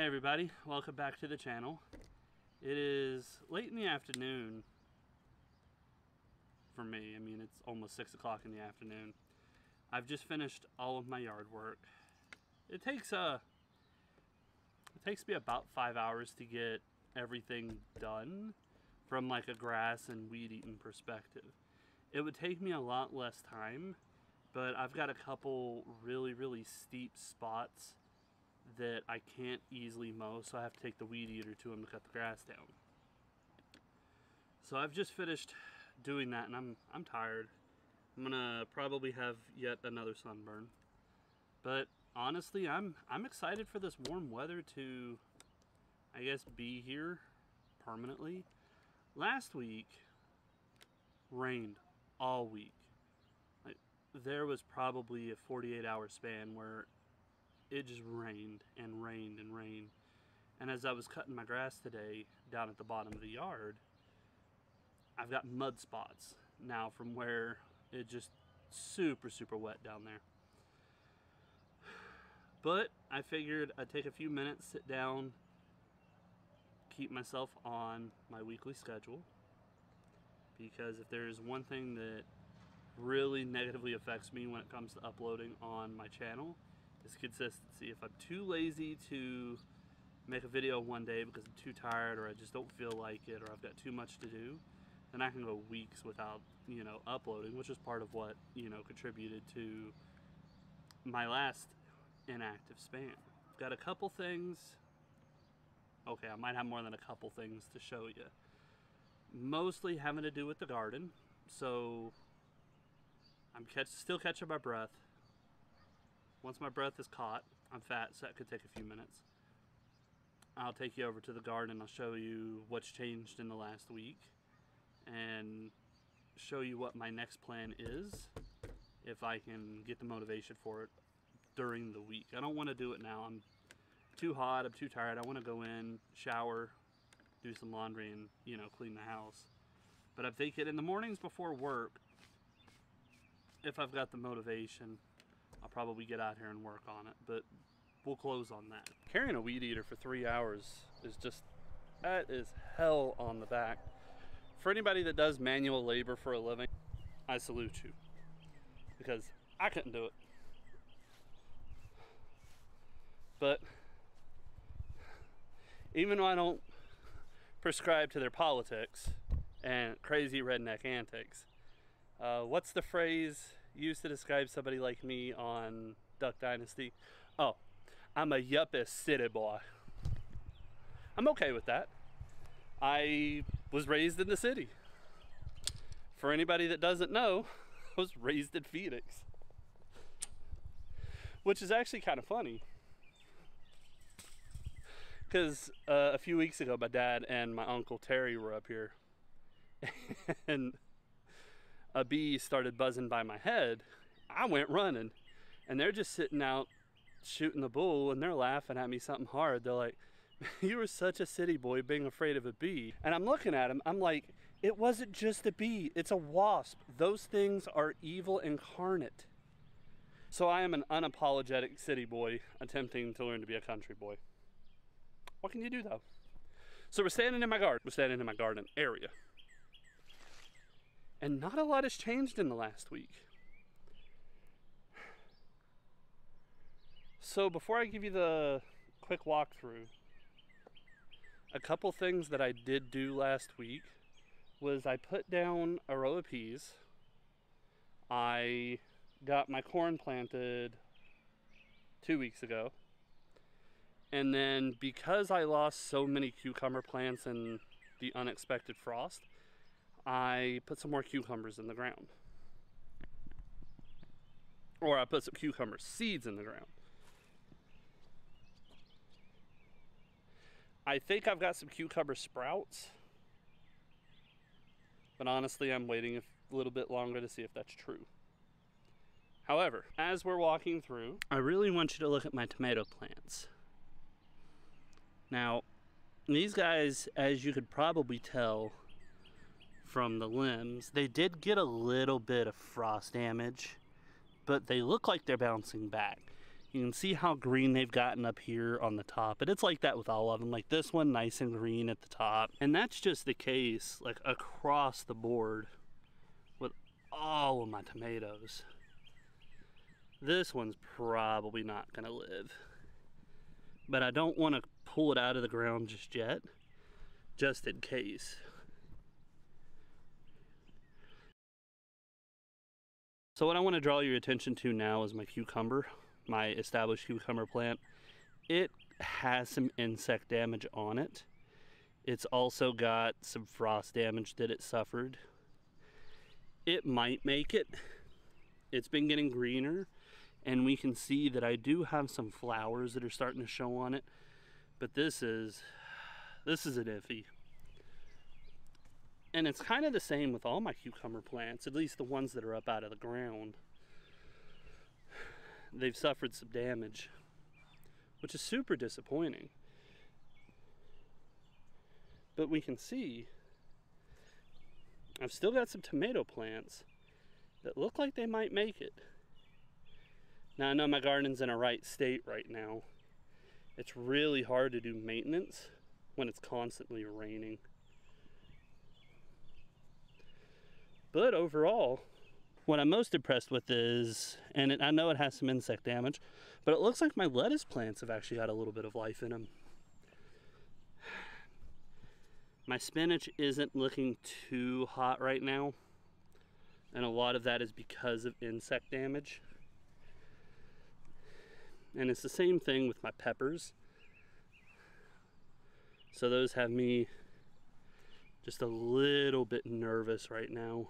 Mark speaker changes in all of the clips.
Speaker 1: Hey everybody, welcome back to the channel. It is late in the afternoon for me. I mean, it's almost 6 o'clock in the afternoon. I've just finished all of my yard work. It takes me about 5 hours to get everything done from like a grass and weed eating perspective. It would take me a lot less time, but I've got a couple really steep spots that I can't easily mow, so I have to take the weed eater to them to cut the grass down. So I've just finished doing that, and I'm tired. I'm gonna probably have yet another sunburn, but honestly, I'm excited for this warm weather to, I guess, be here permanently. Last week rained all week. Like, there was probably a 48-hour span where it just rained and rained and rained. And as I was cutting my grass today down at the bottom of the yard, I've got mud spots now from where it just super wet down there. But I figured I'd take a few minutes, sit down, keep myself on my weekly schedule, because if there's one thing that really negatively affects me when it comes to uploading on my channel, is consistency. If I'm too lazy to make a video one day because I'm too tired, or I just don't feel like it, or I've got too much to do, then I can go weeks without, uploading, which is part of what, contributed to my last inactive span. I've got a couple things. Okay, I might have more than a couple things to show you. Mostly having to do with the garden. So I'm still catching my breath. Once my breath is caught, I'm fat, so that could take a few minutes. I'll take you over to the garden. I'll show you what's changed in the last week and show you what my next plan is, if I can get the motivation for it during the week. I don't want to do it now. I'm too hot, I'm too tired. I want to go in, shower, do some laundry, and clean the house. But I'm thinking in the mornings before work, if I've got the motivation, I'll probably get out here and work on it, but we'll close on that. Carrying a weed eater for 3 hours is that is hell on the back. For anybody that does manual labor for a living, I salute you, because I couldn't do it. But even though I don't prescribe to their politics and crazy redneck antics, what's the phrase used to describe somebody like me on Duck Dynasty? Oh, I'm a yuppie city boy. I'm okay with that. I was raised in the city. For anybody that doesn't know, I was raised in Phoenix, which is actually kind of funny, because a few weeks ago my dad and my uncle Terry were up here, and a bee started buzzing by my head. I went running, and they're just sitting out shooting the bull, and they're laughing at me something hard. They're like, "You were such a city boy being afraid of a bee." And I'm looking at him, I'm like, it wasn't just a bee, it's a wasp. Those things are evil incarnate. So I am an unapologetic city boy attempting to learn to be a country boy. What can you do though? So we're standing in my garden. We're standing in my garden area. And not a lot has changed in the last week. So before I give you the quick walkthrough, a couple things that I did do last week was I put down a row of peas. I got my corn planted 2 weeks ago. And then because I lost so many cucumber plants in the unexpected frost, I put some more cucumbers in the ground. Or I put some cucumber seeds in the ground. I think I've got some cucumber sprouts, but honestly I'm waiting a little bit longer to see if that's true. However, as we're walking through, I really want you to look at my tomato plants. Now, these guys, as you could probably tell from the limbs, they did get a little bit of frost damage, but they look like they're bouncing back. You can see how green they've gotten up here on the top, but it's like that with all of them. Like this one, nice and green at the top. And that's just the case, like across the board with all of my tomatoes. This one's probably not gonna live, but I don't want to pull it out of the ground just yet, just in case. So what I want to draw your attention to now is my cucumber. My established cucumber plant. It has some insect damage on it. It's also got some frost damage that it suffered. It might make it. It's been getting greener, and we can see that I do have some flowers that are starting to show on it, but this is an iffy. And it's kind of the same with all my cucumber plants, at least the ones that are up out of the ground. They've suffered some damage, which is super disappointing. But we can see I've still got some tomato plants that look like they might make it. Now I know my garden's in a right state right now. It's really hard to do maintenance when it's constantly raining. But overall, what I'm most impressed with is, and I know it has some insect damage, but it looks like my lettuce plants have actually got a little bit of life in them. My spinach isn't looking too hot right now, and a lot of that is because of insect damage. And it's the same thing with my peppers. So those have me just a little bit nervous right now.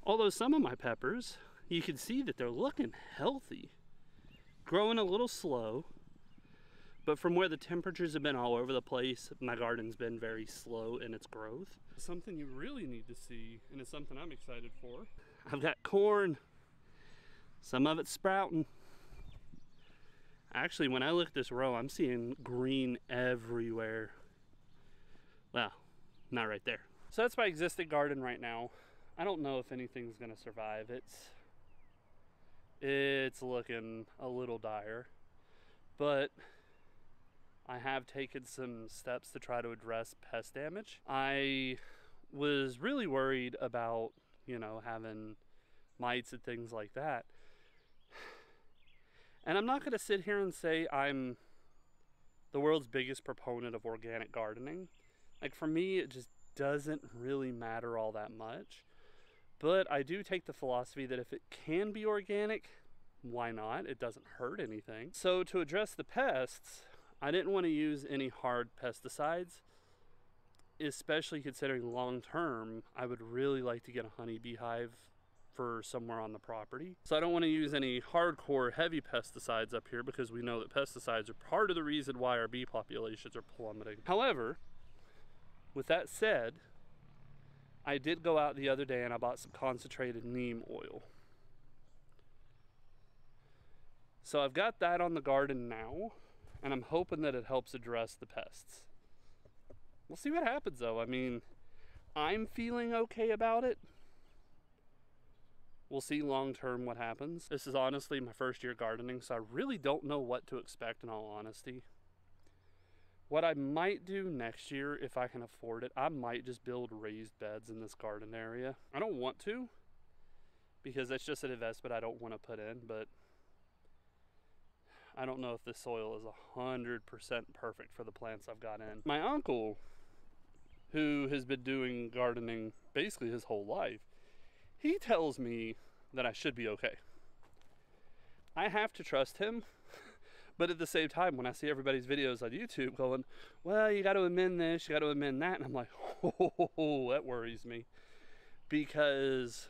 Speaker 1: Although some of my peppers, you can see that they're looking healthy. Growing a little slow, but from where the temperatures have been all over the place, my garden's been very slow in its growth. Something you really need to see, and it's something I'm excited for. I've got corn. Some of it's sprouting. Actually, when I look at this row, I'm seeing green everywhere. Well, not right there. So that's my existing garden right now. I don't know if anything's gonna survive. It's looking a little dire, but I have taken some steps to try to address pest damage. I was really worried about, you know, having mites and things like that. And I'm not gonna sit here and say I'm the world's biggest proponent of organic gardening. Like for me, it just doesn't really matter all that much. But I do take the philosophy that if it can be organic, why not? It doesn't hurt anything. So to address the pests, I didn't want to use any hard pesticides, especially considering long term, I would really like to get a honeybee hive for somewhere on the property. So I don't want to use any hardcore heavy pesticides up here because we know that pesticides are part of the reason why our bee populations are plummeting. However, with that said, I did go out the other day and I bought some concentrated neem oil. So I've got that on the garden now, and I'm hoping that it helps address the pests. We'll see what happens though. I mean, I'm feeling okay about it. We'll see long term what happens. This is honestly my first year gardening, so I really don't know what to expect in all honesty. What I might do next year, if I can afford it, I might just build raised beds in this garden area. I don't want to, because that's just an investment I don't want to put in, but I don't know if this soil is 100% perfect for the plants I've got in. My uncle, who has been doing gardening basically his whole life, he tells me that I should be okay. I have to trust him. But at the same time, when I see everybody's videos on YouTube going, well, you got to amend this, you got to amend that, and I'm like, oh, that worries me. Because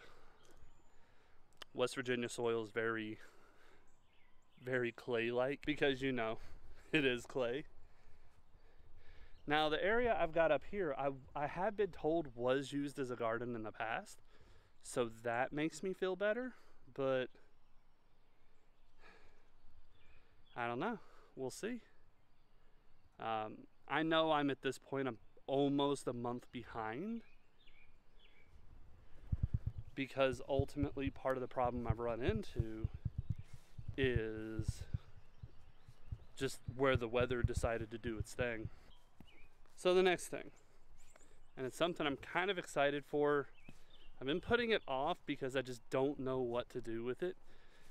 Speaker 1: West Virginia soil is very, very clay-like, because you know, it is clay. Now, the area I've got up here, I have been told was used as a garden in the past, so that makes me feel better, but I don't know. We'll see. I know I'm at this point, I'm almost a month behind. because ultimately part of the problem I've run into is just where the weather decided to do its thing. So the next thing, and it's something I'm kind of excited for. I've been putting it off because I just don't know what to do with it,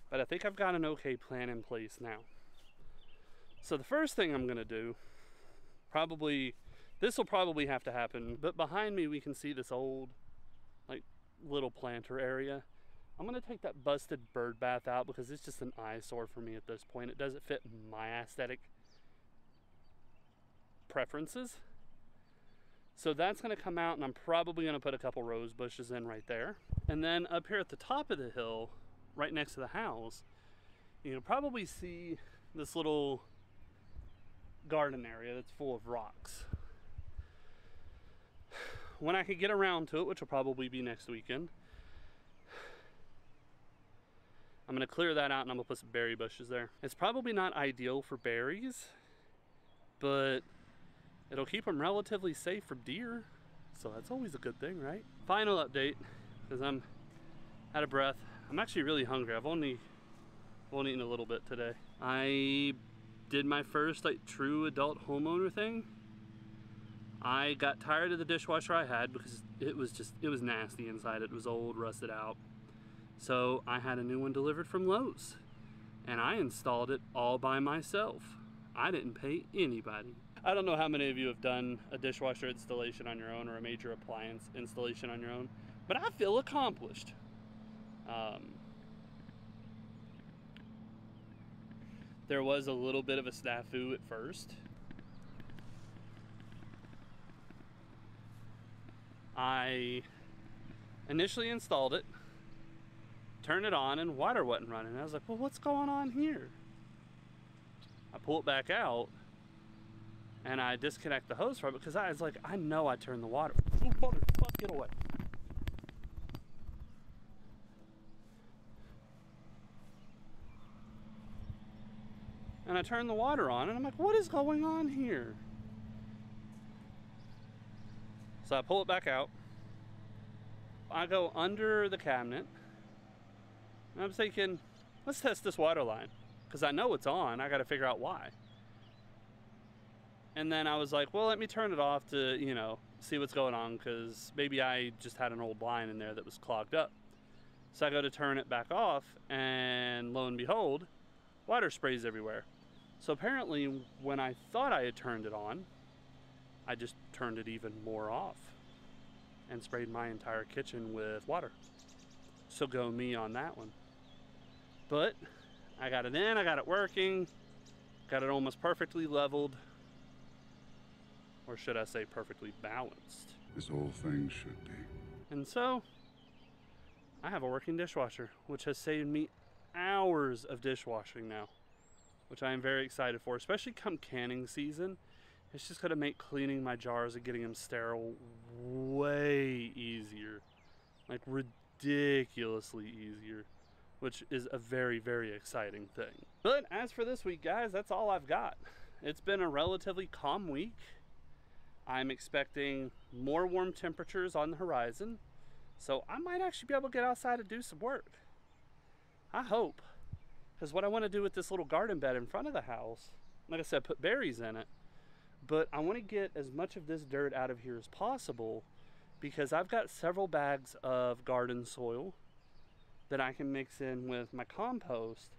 Speaker 1: but I think I've got an okay plan in place now. So the first thing I'm gonna do, this will probably have to happen, but behind me we can see this old like little planter area. I'm gonna take that busted bird bath out because it's just an eyesore for me at this point. It doesn't fit my aesthetic preferences. So that's gonna come out, and I'm probably gonna put a couple rose bushes in right there. And then up here at the top of the hill, right next to the house, you can probably see this little garden area that's full of rocks. When I can get around to it, which will probably be next weekend, I'm gonna clear that out and I'm gonna put some berry bushes there. It's probably not ideal for berries, but it'll keep them relatively safe from deer, so that's always a good thing, right? Final update, because I'm out of breath. I'm actually really hungry. I've only eaten a little bit today. I did my first like true adult homeowner thing. I got tired of the dishwasher I had because it was nasty inside. It was old, rusted out. So I had a new one delivered from Lowe's, and I installed it all by myself. I didn't pay anybody. I don't know how many of you have done a dishwasher installation on your own or a major appliance installation on your own, but I feel accomplished. There was a little bit of a snafu at first. I initially installed it, turned it on, and water wasn't running. I was like, well, what's going on here? I pull it back out, and I disconnect the hose from it because I was like, I know I turned the water. Oh, motherfucker, get away. And I turned the water on, and I'm like, what is going on here? So I pull it back out. I go under the cabinet, and I'm thinking, let's test this water line, because I know it's on. I got to figure out why. And then I was like, well, let me turn it off to, you know, see what's going on, because maybe I just had an old line in there that was clogged up. So I go to turn it back off, and lo and behold, water sprays everywhere. So apparently, when I thought I had turned it on, I just turned it even more off and sprayed my entire kitchen with water. So go me on that one. But I got it in, I got it working, got it almost perfectly leveled, or should I say perfectly balanced.
Speaker 2: As all things should be.
Speaker 1: And so, I have a working dishwasher, which has saved me hours of dishwashing now, which I am very excited for, especially come canning season. It's just gonna make cleaning my jars and getting them sterile way easier, like ridiculously easier, which is a very, very exciting thing. But as for this week, guys, that's all I've got. It's been a relatively calm week. I'm expecting more warm temperatures on the horizon, so I might actually be able to get outside and do some work. I hope, because what I want to do with this little garden bed in front of the house, like I said, put berries in it, but I want to get as much of this dirt out of here as possible, because I've got several bags of garden soil that I can mix in with my compost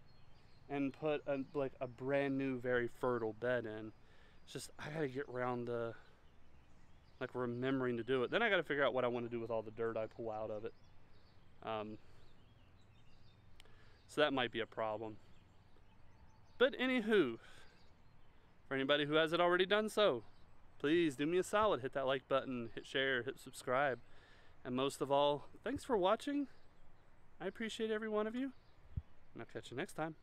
Speaker 1: and put like a brand new, very fertile bed in. It's just, I gotta get around to like remembering to do it. Then I gotta figure out what I want to do with all the dirt I pull out of it. So that might be a problem. But anywho, for anybody who hasn't already done so, please do me a solid, hit that like button, hit share, hit subscribe, and most of all, thanks for watching. I appreciate every one of you, and I'll catch you next time.